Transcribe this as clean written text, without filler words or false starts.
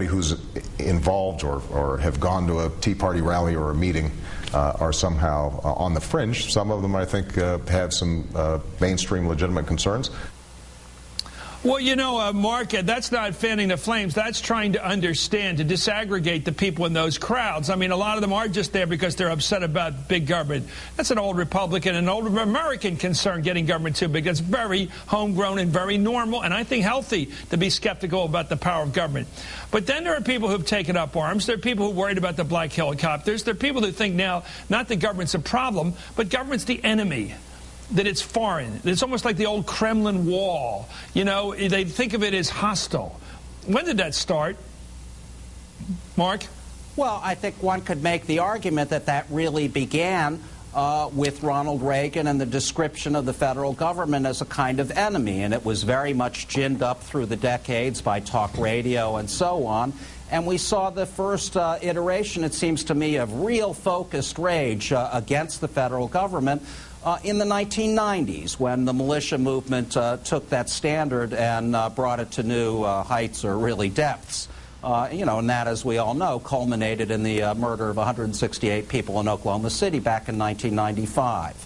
who's involved or have gone to a Tea Party rally or a meeting are somehow on the fringe. Some of them, I think, have some mainstream legitimate concerns. Well, you know, Mark, that's not fanning the flames. That's trying to understand, to disaggregate the people in those crowds. I mean, a lot of them are just there because they're upset about big government. That's an old Republican and old American concern, getting government too big. It's very homegrown and very normal, and I think healthy to be skeptical about the power of government. But then there are people who've taken up arms. There are people who are worried about the black helicopters. There are people who think now not that government's a problem, but government's the enemy. That it's foreign. It's almost like the old Kremlin wall. You know, they think of it as hostile. When did that start, Mark? Well, I think one could make the argument that that really began with Ronald Reagan and the description of the federal government as a kind of enemy. And it was very much ginned up through the decades by talk radio and so on. And we saw the first iteration, it seems to me, of real focused rage against the federal government in the 1990s, when the militia movement took that standard and brought it to new heights, or really depths. You know, and that, as we all know, culminated in the murder of 168 people in Oklahoma City back in 1995.